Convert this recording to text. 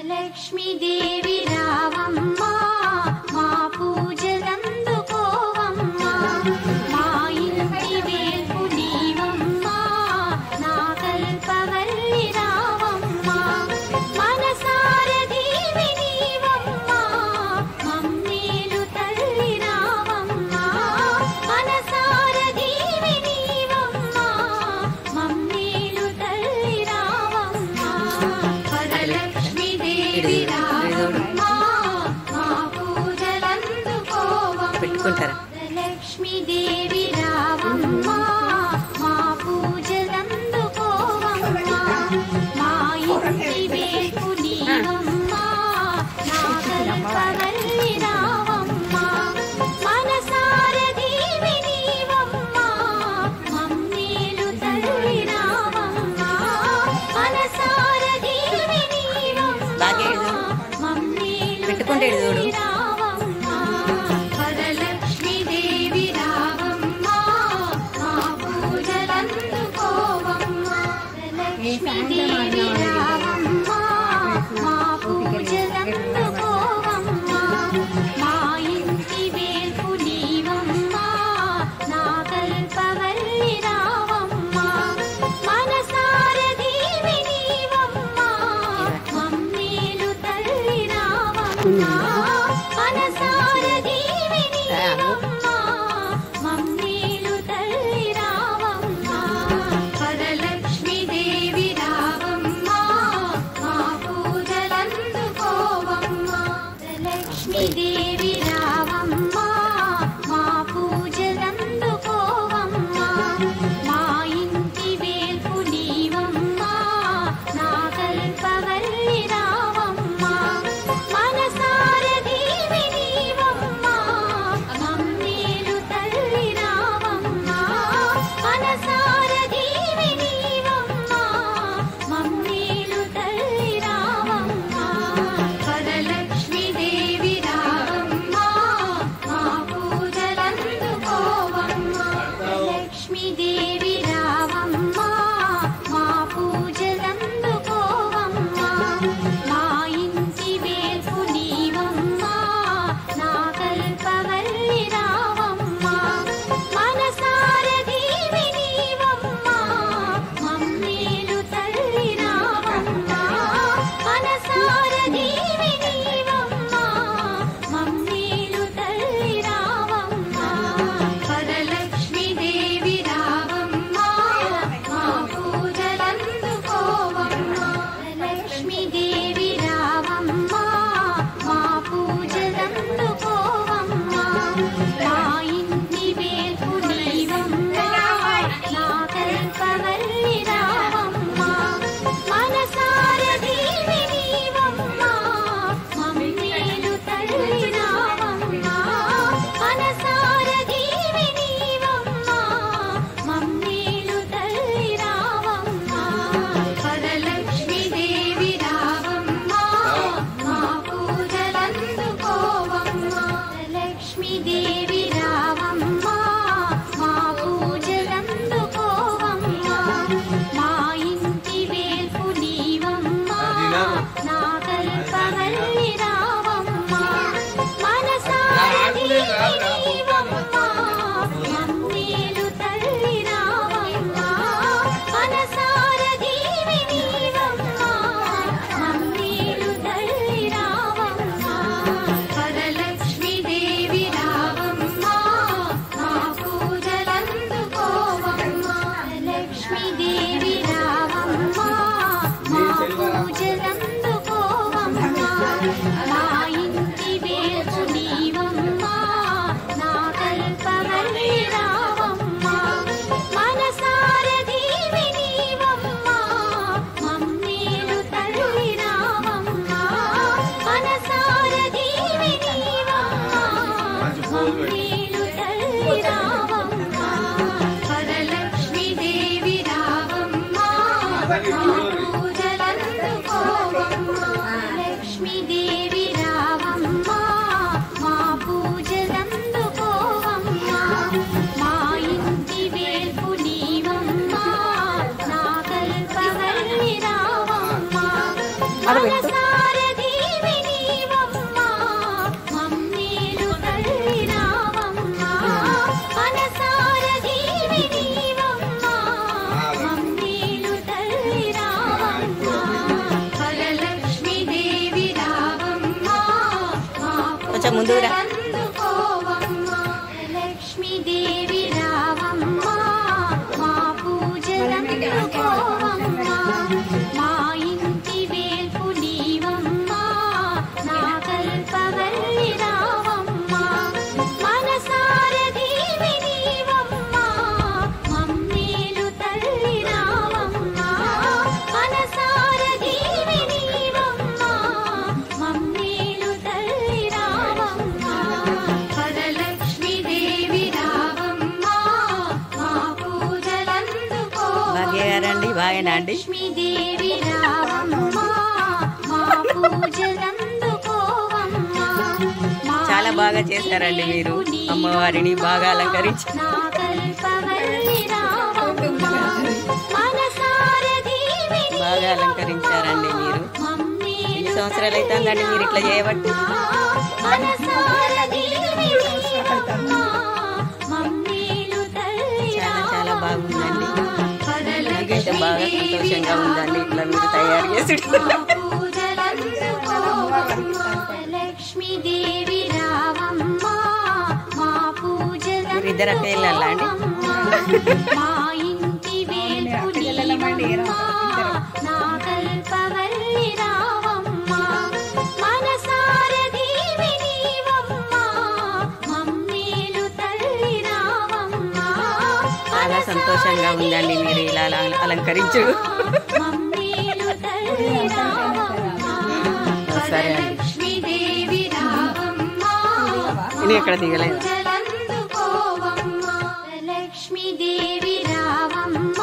లక్ష్మీదేవి రావమ్మా మా పూజలందుకోవమ్మా మా ఇంటి వేల్పు నీవమ్మా నా కల్పవల్లి రావమ్మా మనసార దీవి నీవమ్మా మమ్మేలు తల్లి రావమ్మా మనసార దీవి నీవమ్మా మమ్మేలు తల్లి రావమ్మా వరలక్ష్మీదేవి రావమ్మా మా పూజలందుకోవమ్మా లక్ష్మీదేవి రావమ్మా మా పూజలందుకోవమ్మా మా ఇంటి వేల్పు నీవమ్మా నా కల్పవల్లి రావమ్మా మనసార దీవి నీవమ్మా మమ్మేలు తల్లి రావమ్మా మనసార దీవి నీవమ్మా మమ్మేలు తల్లి రావమ్మా వరలక్ష్మీదేవి రావమ్మా మా పూజలందుకోవమ్మా లక్ష్మీదేవి రావమ్మా మా పూజలందుకోవమ్మా మా ఇంటి వేల్పు నీవమ్మా నా కల్పవల్లి రావమ్మా మనసార దీవి నీవమ్మా మమ్మేలు తల్లి రావమ్మా మనసార దీవి నీవమ్మా మమ్మేలు తల్లి రావమ్మా వరలక్ష్మీదేవి రావమ్మా మా పూజలందుకోవమ్మా లక్ష్మీదేవి రావమ్మా మా పూజలందుకోవమ్మా మా ఇంటి వేల్పు నీవమ్మా నా కల్పవల్లి రావమ్మా మనసార దీవి నీవమ్మా మమ్మేలు తల్లి రావమ్మా మనసార దీవి నీవమ్మా మమ్మేలు తల్లి రావమ్మా వరలక్ష్మీదేవి రావమ్మా మా పూజలందుకోవమ్మా లక్ష్మీదేవి రావమ్మా మా పూజలందుకోవమ్మా మా ఇంటి వేల్పు నీవమ్మా నా కల్పవల్లి రావమ్మా మనసార దీవి నీవమ్మా మమ్మేలు తల్లి రావమ్మా మనసార దీవి నీవమ్మా మమ్మేలు తల్లి రావమ్మా వరలక్ష్మీదేవి రావమ్మా మా పూజలందుకోవమ్మా లక్ష్మీదేవి రావమ్మా మా పూజలందుకోవమ్మా మా ఇంటి వేల్పు నీవమ్మా నా కల్పవల్లి రావమ్మా మనసార దీవి నీవమ్మా మమ్మేలు తల్లి రావమ్మా మనసార దీవి నీవమ్మా మమ్మేలు తల్లి రావమ్మా వరలక్ష్మీదేవి రావమ్మా మా పూజలందుకోవమ్మా లక్ష్మీదేవి రావమ్మా మా పూజలందుకోవమ్మా మా ఇంటి వేల్పు నీవమ్మా నా కల్పవల్లి రావమ్మా మనసార దీవి నీవమ్మా మమ్మేలు తల్లి రావమ్మా మనసార దీవి నీవమ్మా మమ్మేలు తల్లి రావమ్మా వరలక్ష్మీదేవి రావమ్మా మా పూజలందుకోవమ్మా లక్ష్మీదేవి రావమ్మా మా పూజలందుకోవమ్మా మా ఇంటి వేల్పు నీవమ్మా నా కల్పవల్లి రావమ్మా మనసార దీవి నీవమ్మా మమ్మేలు తల్లి రావమ్మా మనసార దీవి నీవమ్మా మమ్మేలు తల్లి రావమ్మా వరలక్ష్మీదేవి రావమ్మా మా పూజలందుకోవమ్మా లక్ష్మీదేవి రావమ్మా మా పూజలందుకోవమ్మా మా ఇంటి వేల్పు నీవమ్మా నా కల్పవల్లి రావమ్మా మనసార మనసారధీవి నీవమ్మా మమ్మేలు తల్లి రావమ్మా మనసారధీవి నీవమ్మా మమ్మేలు తల్లి రావమ్మా వరలక్ష్మీ దేవి రావమ్మా మా కొంచెం ముందుకు రా. పూజలందుకోవమ్మా లక్ష్మీ దేవి రావమ్మా మా పూజలందుకోవమ్మా మా ఇంటి వేల్పు నీవమ్మా నా కల్పవల్లి రావమ్మా మనసారధీవి నీవమ్మా మమ్మేలు తల్లి రావమ్మా మనసారధీవి నీవమ్మా మమ్మేలు తల్లి రావమ్మా వరలక్ష్మీ దేవి రావమ్మా మా పూజలందుకో భాగ్య గారండి బాగేనా అండి? లక్ష్మీదేవి రావమ్మా మా పూజలందుకోవమ్మా చాలా బాగా చేశారండి మీరు. అమ్మవారిని బాగా అలంకరించి నా కల్పవల్లి రావమ్మా మనసారధీవి బాగా అలంకరించారండి మీరు. మమ్మేలు ఎన్ని సంవత్సరాలు అవుతుందండి మీరు ఇట్లా చేయబట్టి? మనసారధీవి నీవమ్మా మమ్మేలు తల్లి చాలా చాలా బాగుందండి. నాకైతే వరలక్ష్మీ బాగా సంతోషంగా ఉందండి ఇట్లా మీరు తయారు చేసి. లక్ష్మీదేవి రావమ్మా మా మీరిద్దరు అక్క వెళ్ళాలా అండి? మా ఇంటి వేల్పు నీవమ్మా నా కల్పవల్లి రావమ్మా మనసారధీవి నీవమ్మా మమ్మేలు తల్లి రావమ్మా చాలా సంతోషంగా ఉందండి మీరు ఇలా అలంకరించుడు. మమ్మేలు తల్లి రావమ్మా సరే అండి. లక్ష్మీదేవి రావమ్మా నేను ఎక్కడ దిగలేదు. పూజలందుకోవమ్మా లక్ష్మీదేవి రావమ్మా